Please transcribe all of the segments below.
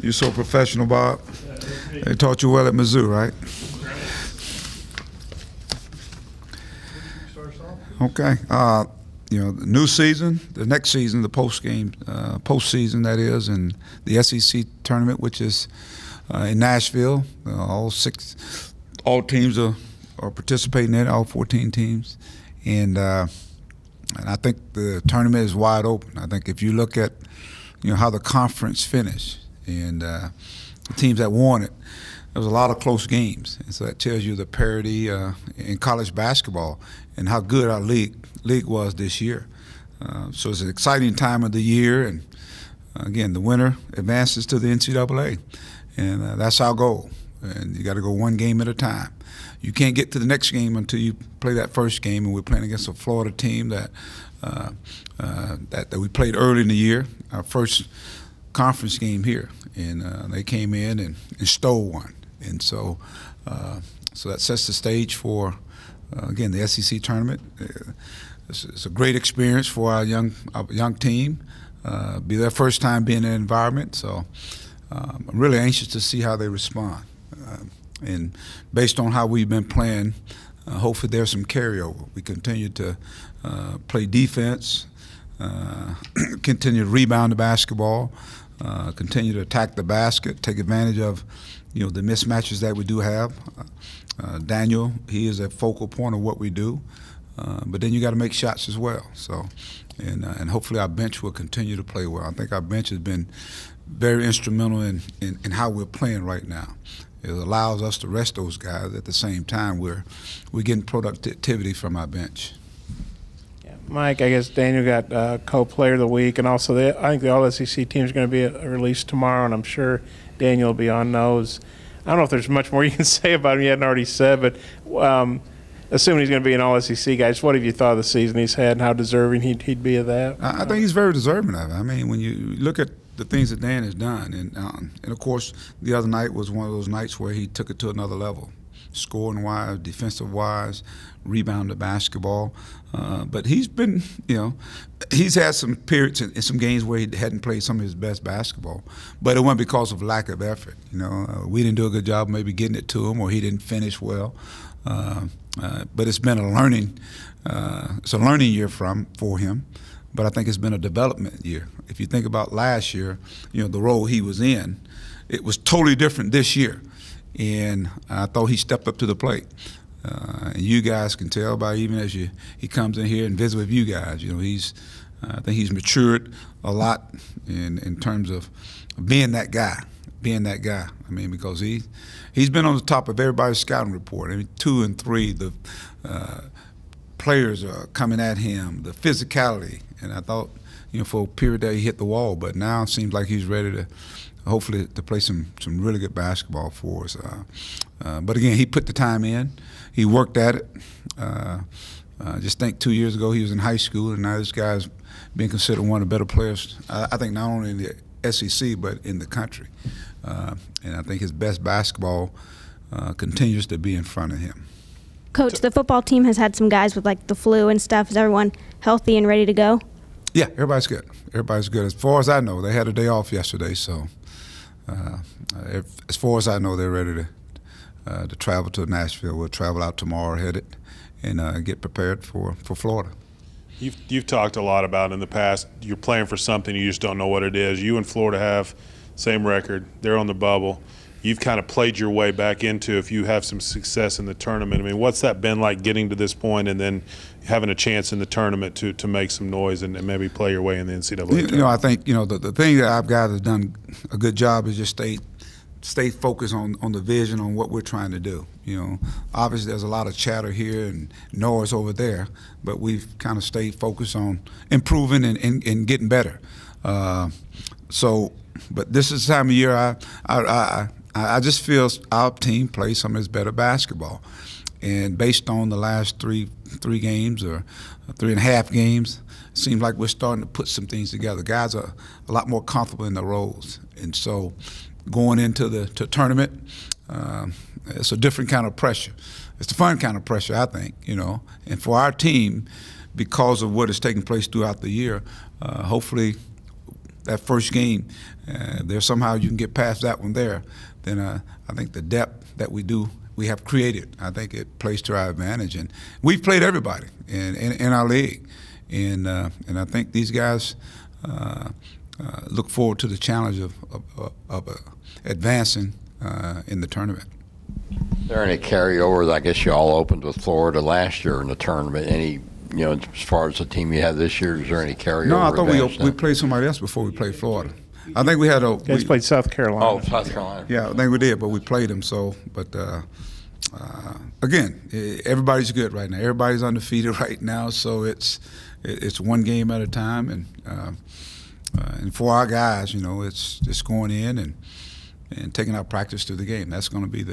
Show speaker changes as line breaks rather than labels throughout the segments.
You're so professional, Bob. They taught you well at Mizzou, right? Okay. You know, the new season, the next season, the postseason that is, and the SEC tournament, which is in Nashville. All teams are participating in it, all 14 teams, and I think the tournament is wide open. I think if you look at, you know, how the conference finished and the teams that won it, there was a lot of close games, and so that tells you the parity in college basketball and how good our league was this year. So it's an exciting time of the year, and again, the winner advances to the NCAA, and that's our goal. And you got to go one game at a time. You can't get to the next game until you play that first game, and we're playing against a Florida team that we played early in the year, our first conference game here, and they came in and stole one, and so that sets the stage for again the SEC tournament. It's a great experience for our young team. Be their first time being in an environment, so I'm really anxious to see how they respond. And based on how we've been playing, hopefully there's some carryover. We continue to play defense, continue to rebound the basketball, continue to attack the basket, take advantage of, you know, the mismatches that we do have. Daniel, he is a focal point of what we do, but then you got to make shots as well. So, and hopefully our bench will continue to play well. I think our bench has been very instrumental in how we're playing right now. It allows us to rest those guys at the same time we're getting productivity from our bench.
Yeah, Mike, I guess Daniel got co-player of the week, and also I think the All-SEC team is going to be released tomorrow, and I'm sure Daniel will be on those. I don't know if there's much more you can say about him you hadn't already said, but assuming he's going to be an All-SEC guy, just what have you thought of the season he's had and how deserving he'd be of that?
I think he's very deserving of it. I mean, when you look at the things that Dan has done, and of course the other night was one of those nights where he took it to another level, scoring wise, defensive wise, rebounded basketball. But he's been, you know, he's had some periods in some games where he hadn't played some of his best basketball, but it wasn't because of lack of effort. You know, we didn't do a good job maybe getting it to him, or he didn't finish well. But it's been a learning, it's a learning year for him. But I think it's been a development year. If you think about last year, you know, the role he was in, it was totally different this year. And I thought he stepped up to the plate. And you guys can tell by even as he comes in here and visits with you guys, you know, I think he's matured a lot in terms of being that guy. I mean, because he's been on the top of everybody's scouting report. I mean, 2 and 3, the players are coming at him, the physicality. And I thought, you know, for a period there he hit the wall, but now it seems like he's ready to, hopefully, to play some really good basketball for us. But again, he put the time in. He worked at it. Just think 2 years ago he was in high school, and now this guy's being considered one of the better players, I think not only in the SEC, but in the country. And I think his best basketball continues to be in front of him.
Coach, the football team has had some guys with like the flu and stuff. Is everyone healthy and ready to go?
Yeah, everybody's good. Everybody's good. As far as I know, they had a day off yesterday, so as far as I know, they're ready to travel to Nashville. We'll travel out tomorrow, headed, and get prepared for Florida.
You've talked a lot about in the past, you're playing for something, you just don't know what it is. You and Florida have same record. They're on the bubble. You've kind of played your way back into if you have some success in the tournament. I mean, what's that been like getting to this point and then having a chance in the tournament to make some noise and maybe play your way in the NCAA tournament?
You know, I think, you know, the thing that I've got has done a good job is just stay focused on the vision, on what we're trying to do. You know, obviously there's a lot of chatter here and noise over there, but we've kind of stayed focused on improving and getting better. But this is the time of year I just feel our team plays some of its better basketball. And based on the last three games or 3.5 games, it seems like we're starting to put some things together. Guys are a lot more comfortable in their roles. And so going into the tournament, it's a different kind of pressure. It's a fun kind of pressure, I think, you know. And for our team, because of what is taking place throughout the year, hopefully that first game, there somehow you can get past that one there, then I think the depth that we have created, I think it plays to our advantage. And we've played everybody in our league, and I think these guys look forward to the challenge of advancing in the tournament.
Is there any carryover? I guess you all opened with Florida last year in the tournament. Any, as far as the team you have this year, is there any carryover?
No, I thought we played somebody else before we played Florida. I think we had a.
You guys played South Carolina.
Oh, South Carolina.
Yeah, I think we did, but we played them. So, but again, everybody's good right now. Everybody's undefeated right now. So it's one game at a time, and for our guys, it's just going in and taking our practice to the game. That's going to be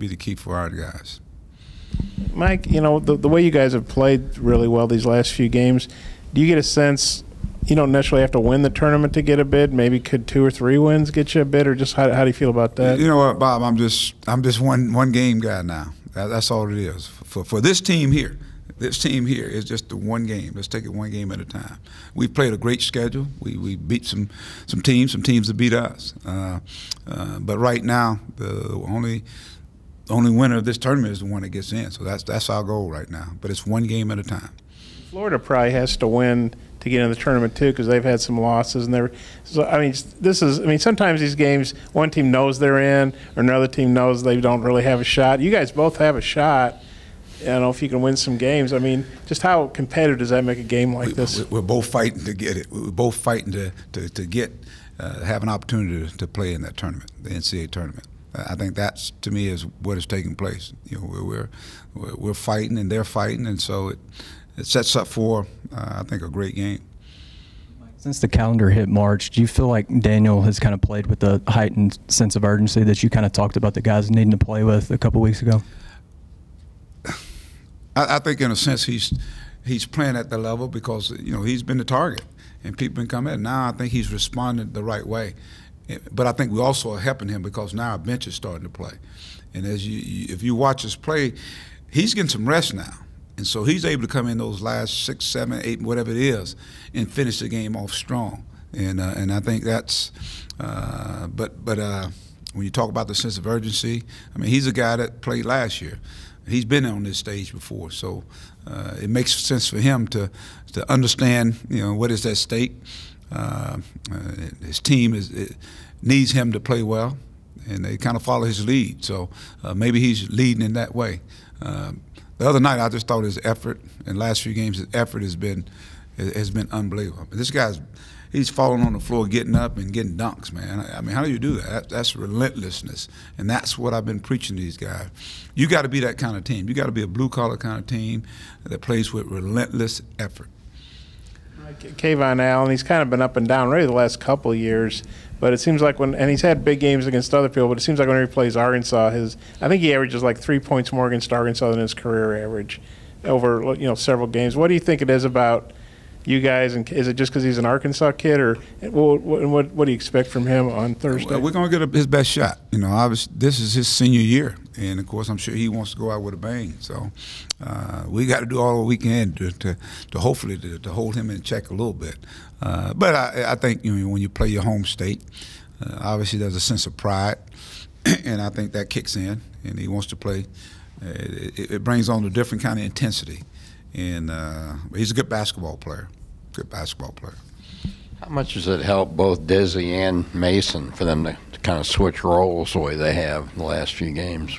the key for our guys.
Mike, the way you guys have played really well these last few games, do you get a sense you don't necessarily have to win the tournament to get a bid? Maybe could 2 or 3 wins get you a bid, or just how do you feel about that?
You know what, Bob? I'm just one game guy now. That's all it is for this team here. This team here is just the one game. Let's take it one game at a time. We've played a great schedule. We beat some teams that beat us. But right now, the only winner of this tournament is the one that gets in. So that's our goal right now. But it's one game at a time.
Florida probably has to win to get in the tournament too, because they've had some losses, and sometimes these games, one team knows they're in, or another team knows they don't really have a shot. You guys both have a shot. I don't know if you can win some games. Just how competitive does that make a game like this?
We're both fighting to get it. We're both fighting to get have an opportunity to play in that tournament, the NCAA tournament. I think that's, to me, is what is taking place. We're fighting and they're fighting, and so it sets up for I think a great game.
Since the calendar hit March, do you feel like Daniel has kind of played with the heightened sense of urgency that you kind of talked about the guys needing to play with a couple weeks ago?
I think in a sense he's playing at the level because he's been the target and people been coming in. Now I think he's responded the right way, but I think we also are helping him because now our bench is starting to play, and if you watch us play, he's getting some rest now, and so he's able to come in those last 6, 7, 8, whatever it is, and finish the game off strong, and I think that's but when you talk about the sense of urgency, he's a guy that played last year. He's been on this stage before, so it makes sense for him to understand, what is at stake. His team needs him to play well, and they kind of follow his lead. So maybe he's leading in that way. The other night, I just thought his effort in the last few games, his effort has been unbelievable. This he's falling on the floor, getting up and getting dunks, man. How do you do that? That's relentlessness, and that's what I've been preaching to these guys. You got to be that kind of team. You got to be a blue-collar kind of team that plays with relentless effort.
Kayvon Allen, he's kind of been up and down really the last couple of years, but it seems like and he's had big games against other people, but it seems like whenever he plays Arkansas, I think he averages like 3 points more against Arkansas than his career average over several games. What do you think it is about you guys, and is it just because he's an Arkansas kid, or what do you expect from him on Thursday?
Well, we're going to get his best shot. Obviously, this is his senior year, and of course, I'm sure he wants to go out with a bang. So we got to do all we can to hopefully to hold him in check a little bit. But I think when you play your home state, obviously there's a sense of pride, and I think that kicks in, and he wants to play. It brings on a different kind of intensity. And he's a good basketball player.
How much does it help both Desi and Mason for them to kind of switch roles the way they have in the last few games?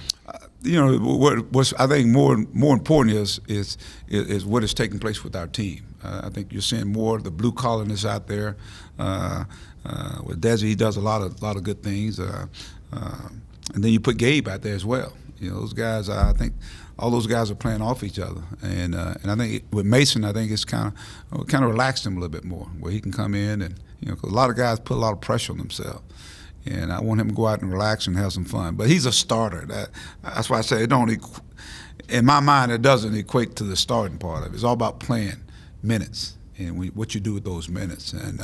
What's I think more important is what is taking place with our team. I think you're seeing more of the blue collarness out there. With Desi, he does a lot of good things, and then you put Gabe out there as well. Those guys. I think all those guys are playing off each other, and I think with Mason, I think it's kind of relaxed him a little bit more, where he can come in and because a lot of guys put a lot of pressure on themselves, and I want him to go out and relax and have some fun. But he's a starter. That's why I say it don't. In my mind, it doesn't equate to the starting part of it. It's all about playing minutes and what you do with those minutes. And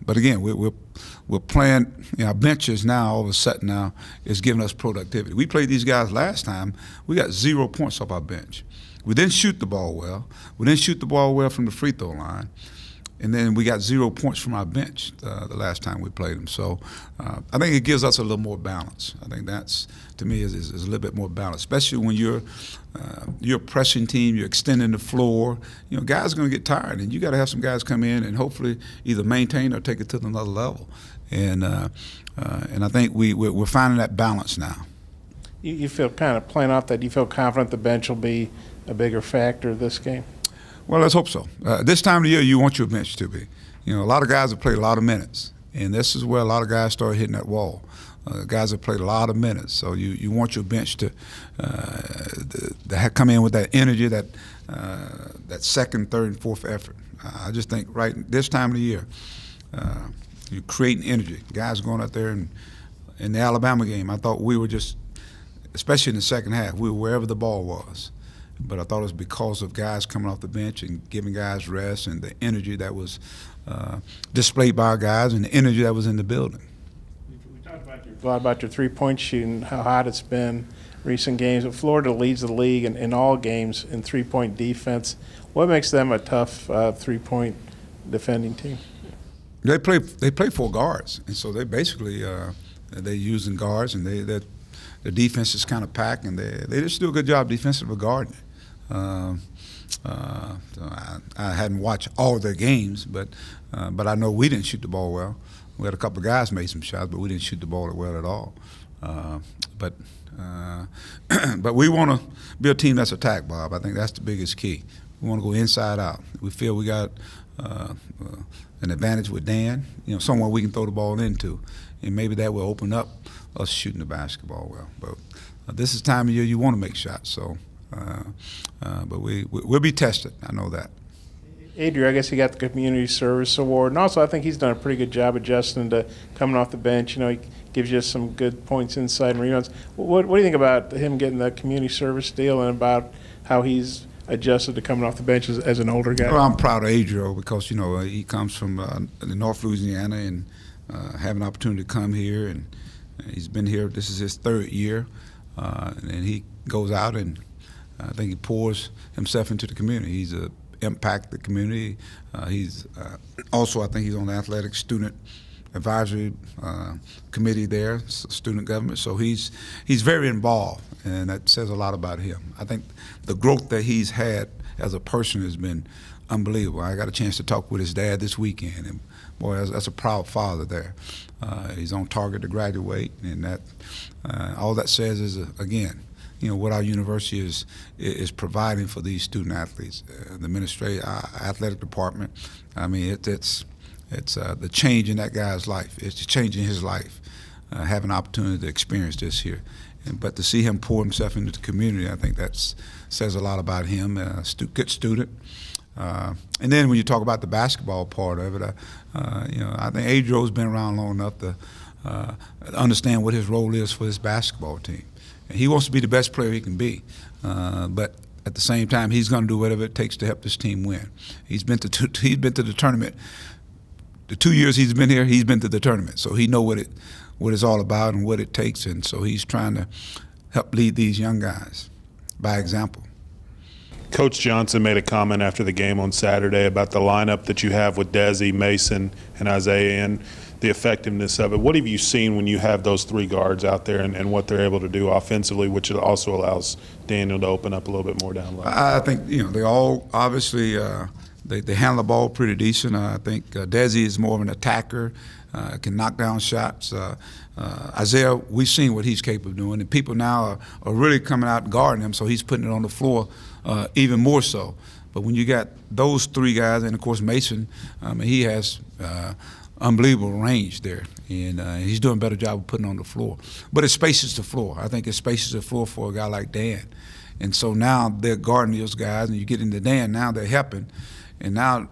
but again, we're playing. Our benches now all of a sudden now is giving us productivity. We played these guys last time. We got 0 points off our bench. We didn't shoot the ball well. We didn't shoot the ball well from the free throw line. And then we got 0 points from our bench the last time we played them. So I think it gives us a little more balance. I think that's, to me, is a little bit more balance, especially when you're a pressing team, you're extending the floor. You know, guys are going to get tired, and you got to have some guys come in and hopefully either maintain or take it to another level. And I think we're finding that balance now.
You feel kind of playing off that. You feel confident the bench will be a bigger factor this game?
Well, let's hope so. This time of the year, you want your bench to be. You know, a lot of guys have played a lot of minutes, and this is where a lot of guys start hitting that wall. Guys have played a lot of minutes, so you want your bench to come in with that energy, that second, third, and fourth effort. I just think right this time of the year, you're creating energy. Guys going out there, and in the Alabama game, I thought we were just, especially in the second half, we were wherever the ball was. But I thought it was because of guys coming off the bench and giving guys rest and the energy that was displayed by our guys and the energy that was in the building.
We talked a lot about your three-point shooting, how hot it's been recent games. But Florida leads the league in all games in three-point defense. What makes them a tough three-point defending team?
They play 4 guards, and so they basically they're using guards, and the defense is kind of packed, and they just do a good job defensively guarding. I hadn't watched all of their games, but I know we didn't shoot the ball well. We had a couple of guys made some shots, but we didn't shoot the ball well at all. But we want to be a team that's attacked, Bob. I think that's the biggest key. We want to go inside out. We feel we got an advantage with Dan, you know, somewhere we can throw the ball into, and maybe that will open up us shooting the basketball well. But this is the time of year you want to make shots, so but we'll be tested. I know that.
Adrian, I guess he got the Community Service Award, and also I think he's done a pretty good job adjusting to coming off the bench. You know, he gives you some good points inside and rebounds. What do you think about him getting the Community Service deal and about how he's adjusted to coming off the bench as an older guy?
Well, I'm proud of Adrian because, you know, he comes from North Louisiana and having an opportunity to come here, and he's been here. This is his 3rd year, and he goes out and I think he pours himself into the community. He's impact the community. He's also, I think he's on the athletic student advisory committee there, student government. So he's very involved, and that says a lot about him. I think the growth that he's had as a person has been unbelievable. I got a chance to talk with his dad this weekend, and boy, that's a proud father there. He's on target to graduate, and that all that says is, again, you know, what our university is providing for these student athletes. The administrative, athletic department, I mean, it's the change in that guy's life. It's changing his life, having an opportunity to experience this here. But to see him pour himself into the community, I think that says a lot about him, good student. And then when you talk about the basketball part of it, you know, I think Adrian's been around long enough to understand what his role is for his basketball team. And he wants to be the best player he can be, but at the same time, he's going to do whatever it takes to help this team win. He's been to the tournament. The 2 years he's been here, he's been to the tournament, so he knows what it's all about and what it takes, and so he's trying to help lead these young guys by example.
Coach Johnson made a comment after the game on Saturday about the lineup that you have with Desi, Mason, and Isaiah, and the effectiveness of it. What have you seen when you have those 3 guards out there and what they're able to do offensively, which also allows Daniel to open up a little bit more down low?
I think, you know, they all obviously they handle the ball pretty decent. I think Desi is more of an attacker, can knock down shots. Isaiah, we've seen what he's capable of doing, and people now are really coming out and guarding him, so he's putting it on the floor even more so. But when you got those 3 guys, and of course Mason, he has unbelievable range there, and he's doing a better job of putting it on the floor. But it spaces the floor. I think it spaces the floor for a guy like Dan. And so now they're guarding those guys, and you get into Dan, now they're helping. And now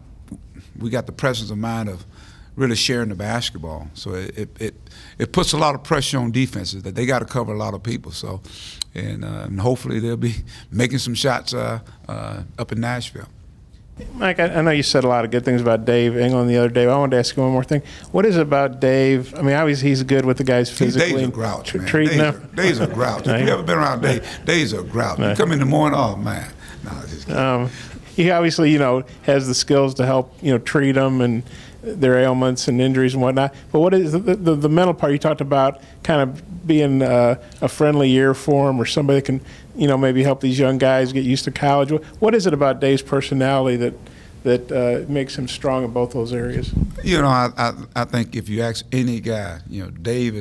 we got the presence of mind of really sharing the basketball. So it puts a lot of pressure on defenses that they got to cover a lot of people. So, and hopefully they'll be making some shots up in Nashville.
Mike, I know you said a lot of good things about Dave England the other day, but I wanted to ask you one more thing. What is it about Dave? I mean, obviously he's good with the guys physically.
Dave's a grouch, man.
Treating them.
Dave's a grouch. If you've ever been around Dave, Dave's a grouch. You come in the morning, oh, man. No, just kidding.
he obviously, you know, has the skills to help, you know, treat them and their ailments and injuries and whatnot. But what is the mental part? You talked about kind of being a friendly ear for him, or somebody that can, you know, maybe help these young guys get used to college. What is it about Dave's personality that makes him strong in both those areas?
You know, I think if you ask any guy, you know, Dave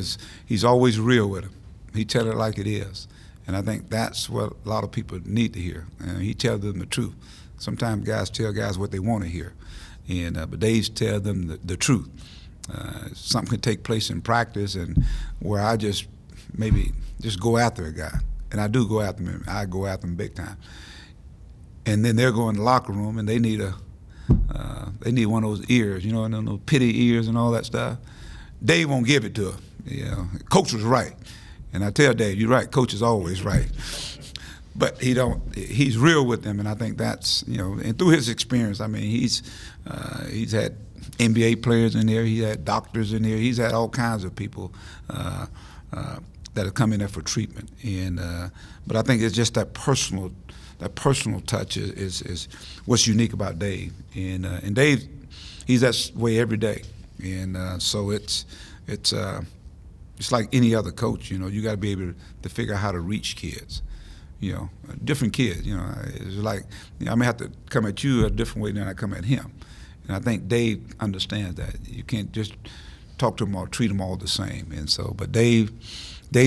he's always real with him. He tell it like it is. And I think that's what a lot of people need to hear. He tells them the truth. Sometimes guys tell guys what they want to hear. But Dave tells them the truth. Something can take place in practice and where I just maybe just go after a guy. And I do go after him. I go after him big time. And then they're going to the locker room and they need one of those ears, you know, and those pity ears and all that stuff. Dave won't give it to him. You know, Coach was right. And I tell Dave, you're right, Coach is always right. But he's real with them, and I think that's, you know, and through his experience, I mean, he's had NBA players in there, he's had doctors in there, he's had all kinds of people that have come in there for treatment. But I think it's just that personal touch is what's unique about Dave. And Dave, he's that way every day. And so it's like any other coach, you know, you got to be able to figure out how to reach kids. You know, different kids, you know, it's like, you know, I may have to come at you a different way than I come at him. And I think Dave understands that. You can't just talk to him or treat him all the same. And so, but Dave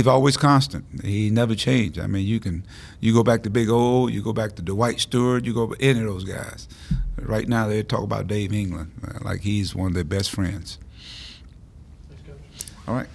always constant. He never changed. I mean, you go back to Big O, you go back to Dwight Stewart, you go to any of those guys. Right now they talk about Dave England like he's one of their best friends. All right.